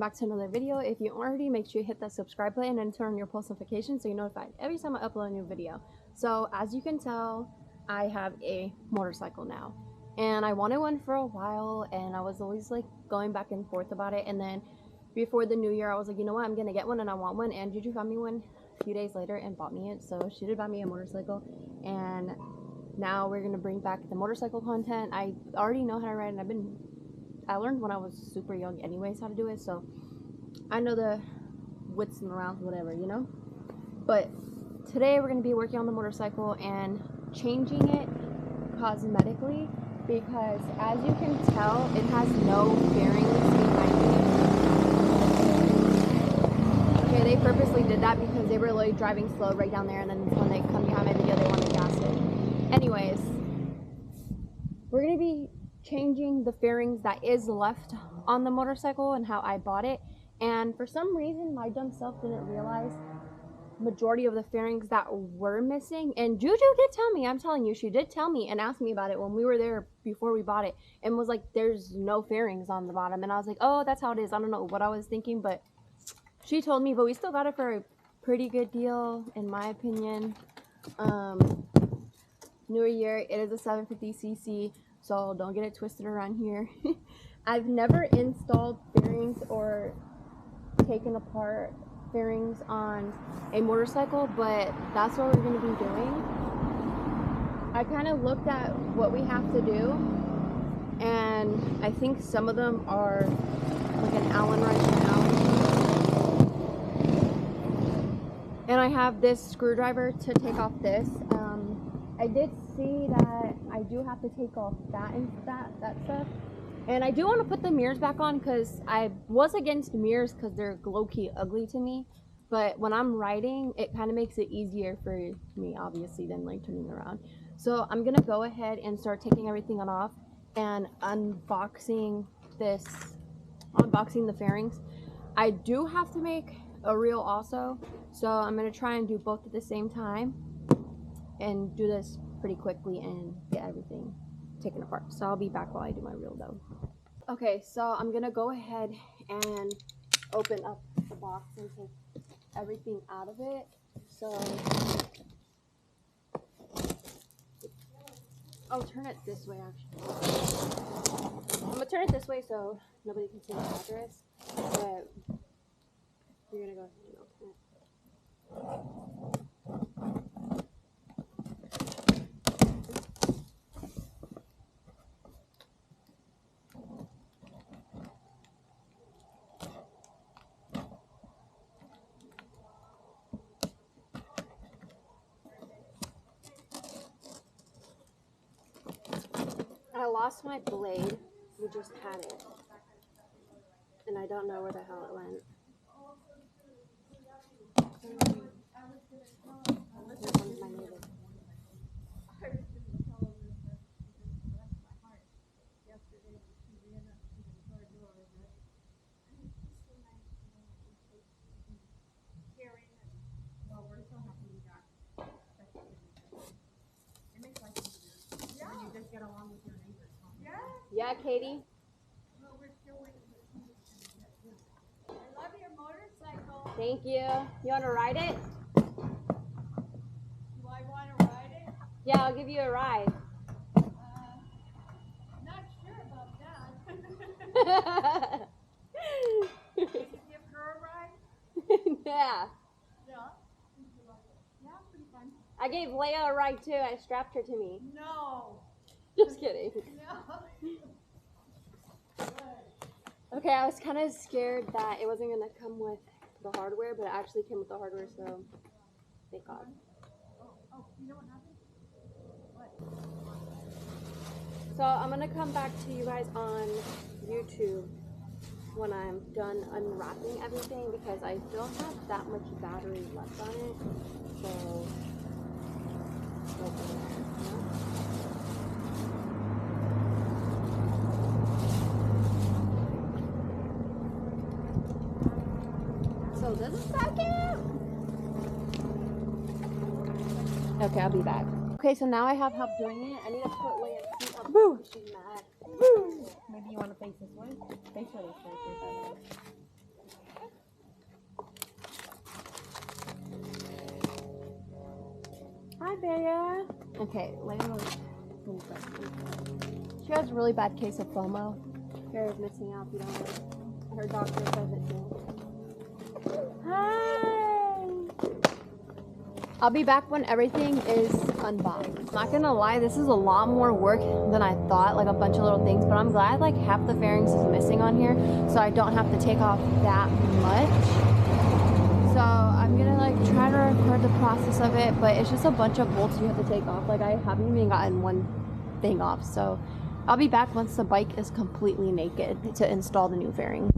back to another video. If you already, make sure you hit that subscribe button and turn on your post notifications so you're notified every time I upload a new video. So as you can tell, I have a motorcycle now, and I wanted one for a while, and I was always like going back and forth about it. And then before the new year, I was like, you know what, I'm gonna get one, and I want one. And Juju found me one a few days later and bought me it. So she did buy me a motorcycle, and now we're gonna bring back the motorcycle content. I already know how to ride, and I learned when I was super young anyways how to do it, so I know the widths and rounds, whatever, you know. But today we're going to be working on the motorcycle and changing it cosmetically, because as you can tell, it has no fairings behind it. Okay, they purposely did that because they were like driving slow right down there, and then when they come behind my video, they want to gas it. Anyways, we're going to be changing the fairings that is left on the motorcycle and how I bought it. And for some reason, my dumb self didn't realize majority of the fairings that were missing. And Juju did tell me, I'm telling you, she did tell me and asked me about it when we were there before we bought it, and was like, there's no fairings on the bottom. And I was like, oh, that's how it is. I don't know what I was thinking, but she told me. But we still got it for a pretty good deal, in my opinion. Newer year, it is a 750cc. So don't get it twisted around here. I've never installed fairings or taken apart fairings on a motorcycle, but that's what we're going to be doing. I kind of looked at what we have to do, and I think some of them are like an Allen wrench and Allen key. And I have this screwdriver to take off this. I did see that I do have to take off that and that stuff, and I do want to put the mirrors back on, because I was against mirrors because they're low-key ugly to me, but when I'm riding, it kind of makes it easier for me, obviously, than like turning around. So I'm gonna go ahead and start taking everything off and unboxing the fairings. I do have to make a reel also, so I'm gonna try and do both at the same time and do this pretty quickly and get everything taken apart. So I'll be back while I do my reel though. Okay, so I'm gonna go ahead and open up the box and take everything out of it. So I'll turn it this way actually. I'm gonna turn it this way so nobody can see the address, but you're gonna go ahead and open it. I lost my blade. We just had it, and I don't know where the hell it went. Here's my neighbor. Yeah, Katie? I love your motorcycle. Thank you. You want to ride it? Do I want to ride it? Yeah, I'll give you a ride. Not sure about that. Did you give her a ride? Yeah. Yeah. Yeah, pretty fun. I gave Leia a ride too. I strapped her to me. No. Just kidding. No. Okay, I was kind of scared that it wasn't going to come with the hardware, but it actually came with the hardware, so thank God. Oh, you know what happened? What? So I'm going to come back to you guys on YouTube when I'm done unwrapping everything, because I don't have that much battery left on it, so go from there, you know? So this is second. Okay, I'll be back. Okay, so now I have help doing it. I need to put Leia's feet up. Boo! She's mad. Boo! Maybe you want to face this way? Face her this way. Fair. Okay, Layla. She has a really bad case of FOMO. Fair is missing out. If you don't know. Her doctor says it too. Hi. I'll be back when everything is unboxed. I'm not gonna lie, this is a lot more work than I thought, like a bunch of little things, but I'm glad like half the fairings is missing on here, so I don't have to take off that much. So I'm gonna like try to record the process of it, but it's just a bunch of bolts you have to take off. Like I haven't even gotten one thing off, so I'll be back once the bike is completely naked to install the new fairing.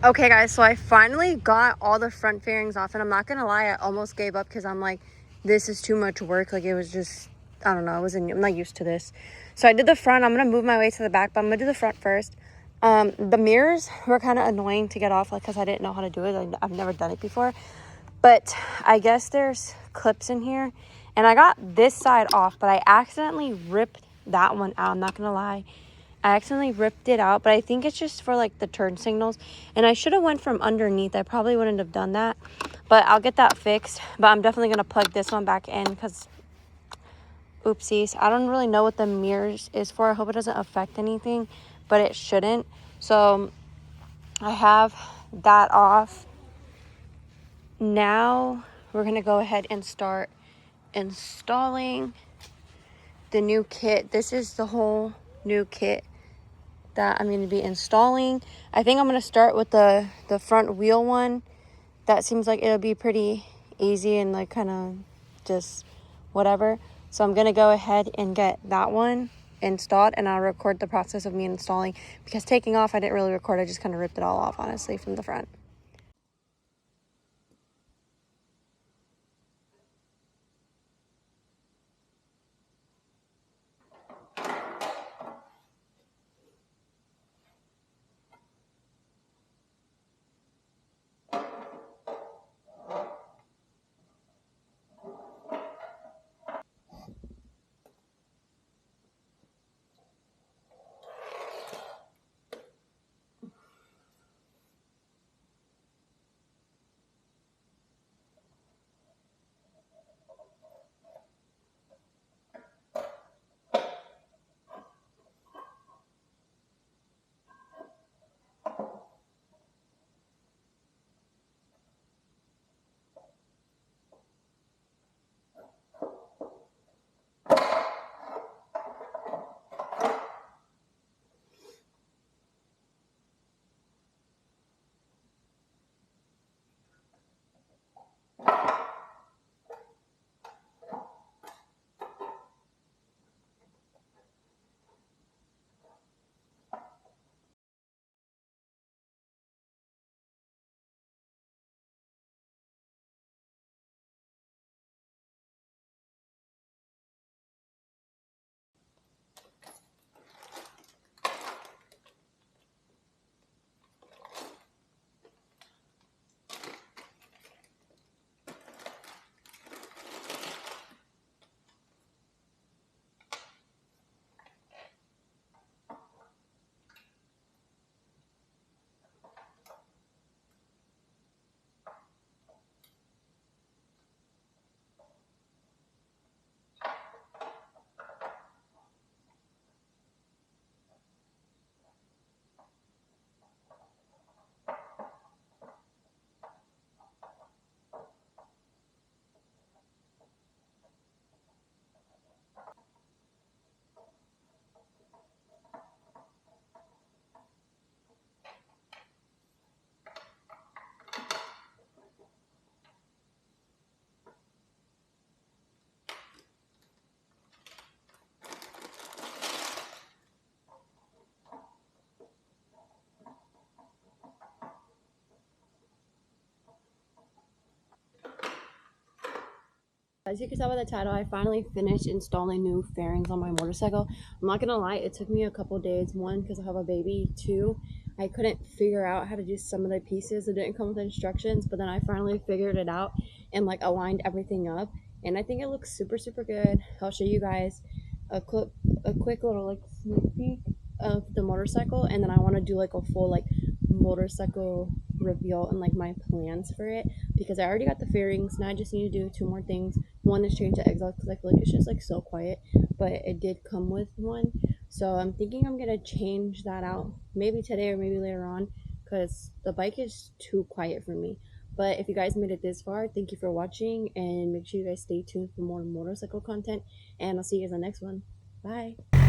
Okay guys, so I finally got all the front fairings off, and I'm not gonna lie, I almost gave up because I'm like, this is too much work. Like it was just, I don't know, I'm not used to this. So I did the front. I'm gonna move my way to the back, but I'm gonna do the front first. The mirrors were kind of annoying to get off, like because I didn't know how to do it. I've never done it before, but I guess there's clips in here, and I got this side off, but I accidentally ripped that one out. I'm not gonna lie, I accidentally ripped it out, but I think it's just for like the turn signals, and I should have went from underneath. I probably wouldn't have done that, but I'll get that fixed. But I'm definitely gonna plug this one back in because oopsies, I don't really know what the mirrors is for. I hope it doesn't affect anything, but it shouldn't. So I have that off. Now we're gonna go ahead and start installing the new kit. This is the whole new kit that I'm going to be installing. I think I'm going to start with the front wheel one. That seems like it'll be pretty easy and like kind of just whatever. So I'm going to go ahead and get that one installed, and I'll record the process of me installing, because taking off I didn't really record. I just kind of ripped it all off, honestly, from the front. As you can tell by the title, I finally finished installing new fairings on my motorcycle. I'm not gonna lie, it took me a couple days. One, because I have a baby. Two, I couldn't figure out how to do some of the pieces. It didn't come with instructions, but then I finally figured it out and like aligned everything up, and I think it looks super good. I'll show you guys a quick little like sneak peek of the motorcycle, and then I want to do like a full like motorcycle reveal and like my plans for it, because I already got the fairings. Now I just need to do two more things. One is change the exhaust because I feel like it's just like so quiet, but it did come with one. So I'm thinking I'm gonna change that out maybe today or maybe later on, because the bike is too quiet for me. But if you guys made it this far, thank you for watching, and make sure you guys stay tuned for more motorcycle content, and I'll see you guys on the next one. Bye.